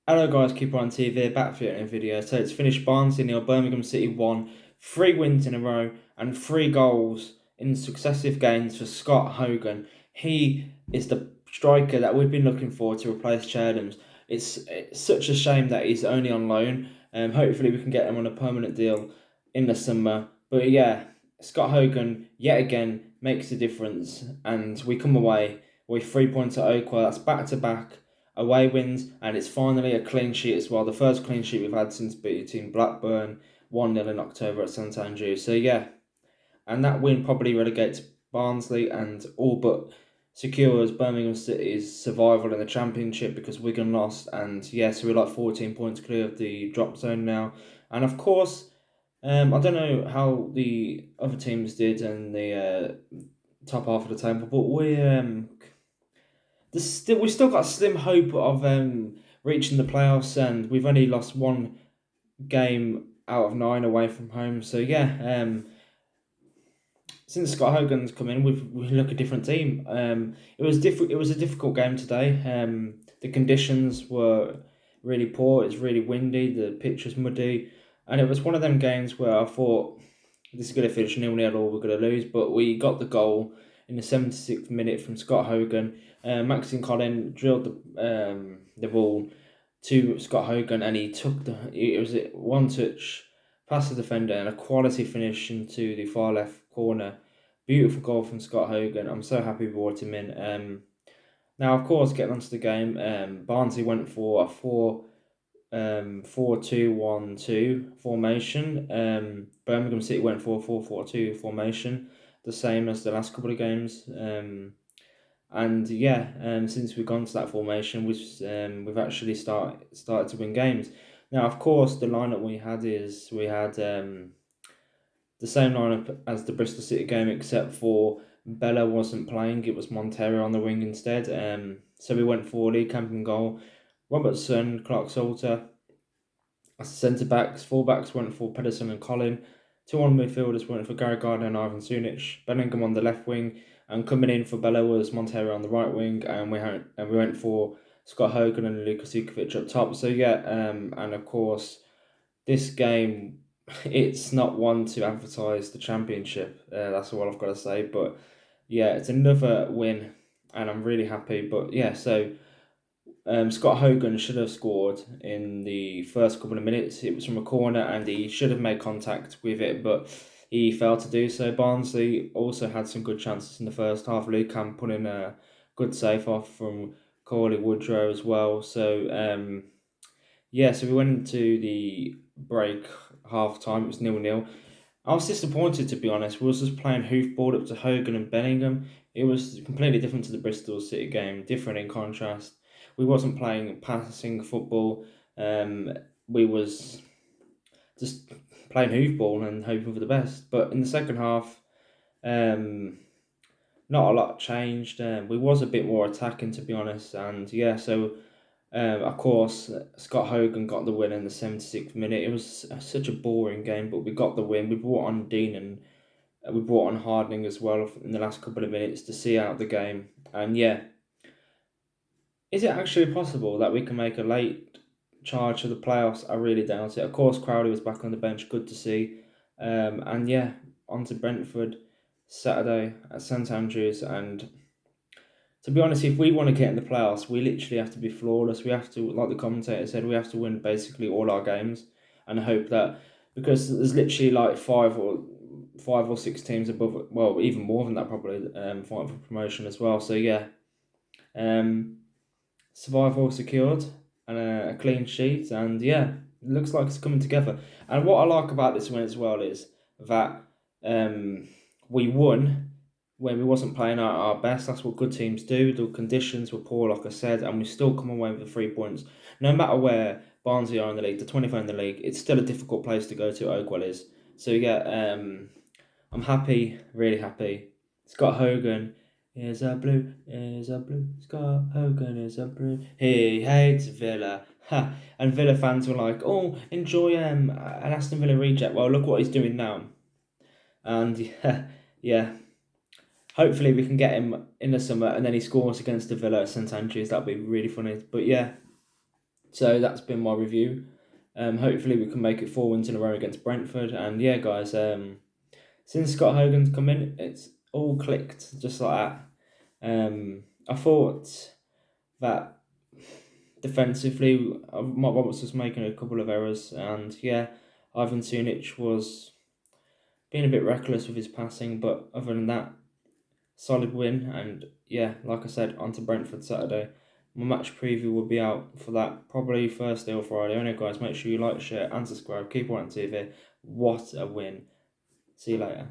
Hello guys, Keeper on TV, back for a video. So it's finished Barnsley 0, Birmingham City 1, 3 wins in a row and 3 goals in successive games for Scott Hogan. He is the striker that we've been looking for to replace Chadams. It's such a shame that he's only on loan. Hopefully we can get him on a permanent deal in the summer. But yeah, Scott Hogan yet again makes a difference, and we come away with 3 points at Oakwell. That's back to back away wins, and it's finally a clean sheet as well. The first clean sheet we've had since beating Blackburn 1-0 in October at St Andrews. So yeah, and that win probably relegates Barnsley and all but secures Birmingham City's survival in the Championship because Wigan lost. And yeah, so we're like 14 points clear of the drop zone now. And of course, I don't know how the other teams did in the top half of the table, but we've still got slim hope of reaching the playoffs, and we've only lost one game out of 9 away from home. So yeah, since Scott Hogan's come in, we look a different team. It was different. It was a difficult game today. The conditions were really poor. It's really windy. The pitch was muddy, and it was one of them games where I thought this is going to finish 0-0 or we're going to lose. But we got the goal in the 76th minute from Scott Hogan. Maxine Collin drilled the ball to Scott Hogan, and he took it was a one touch past the defender and a quality finish into the far left corner. Beautiful goal from Scott Hogan. I'm so happy we brought him in. Now, of course, getting onto the game, Barnsley went for a 4-2-1-2 formation. Birmingham City went for a 4-4-2 formation, the same as the last couple of games. And yeah, since we've gone to that formation, we've actually started to win games. Now, of course, the lineup we had the same lineup as the Bristol City game, except for Bella wasn't playing. It was Montero on the wing instead. So we went for Lee Camp in goal, Robertson, Clark Salter as centre backs. Full backs went for Pedersen and Collin. Two on midfielders went for Gary Gardner and Ivan Sunic. Bellingham on the left wing, and coming in for Bella was Montero on the right wing, and we went for Scott Hogan and Lucas Ikovic up top. So yeah, and of course this game, it's not one to advertise the Championship. That's all I've got to say. But yeah, it's another win, and I'm really happy. But yeah, so Scott Hogan should have scored in the first couple of minutes. It was from a corner, and he should have made contact with it, but he failed to do so. Barnsley also had some good chances in the first half. Luke Camp put in a good save off from Corley Woodrow as well. So yeah, so we went into the break half time. It was 0-0. I was disappointed, to be honest. We was just playing hoofball up to Hogan and Bellingham. It was completely different to the Bristol City game, different in contrast. We wasn't playing passing football. We was just playing hoofball and hoping for the best. But in the second half, um, not a lot changed. We was a bit more attacking, to be honest. And yeah, so of course, Scott Hogan got the win in the 76th minute. It was such a boring game, but we got the win. We brought on Dean, and we brought on Harding as well in the last couple of minutes to see out the game. And yeah, is it actually possible that we can make a late charge for the playoffs? I really doubt it. Of course, Crowley was back on the bench, good to see. And yeah, on to Brentford Saturday at St Andrews. And to be honest, if we want to get in the playoffs, we literally have to be flawless. We have to, like the commentator said, we have to win basically all our games and hope that, because there's literally like five or six teams above, well, even more than that probably, fighting for promotion as well. So yeah, survival secured and a clean sheet, and yeah, it looks like it's coming together. And what I like about this win as well is that we won when we wasn't playing our best. That's what good teams do. The conditions were poor, like I said, and we still come away with the 3 points. No matter where Barnsley are in the league, the 25th in the league, it's still a difficult place to go to. Oakwell is. So yeah, I'm happy, really happy. Scott Hogan is a blue. Scott Hogan is a blue. He hates Villa. Ha! And Villa fans were like, "Oh, enjoy an Aston Villa reject." Well, look what he's doing now. And yeah, yeah. Hopefully we can get him in the summer, and then he scores against the Villa at St Andrews. That'd be really funny. But yeah, So that's been my review. Hopefully we can make it 4 wins in a row against Brentford. And yeah, guys, since Scott Hogan's come in, it's all clicked just like that. I thought that defensively, Mark Roberts was making a couple of errors, and yeah, Ivan Sunic was being a bit reckless with his passing, but other than that, solid win. And yeah, like I said, on to Brentford Saturday. My match preview will be out for that probably Thursday or Friday. Anyway, guys, make sure you like, share, and subscribe. Keep watching TV. What a win! See you later.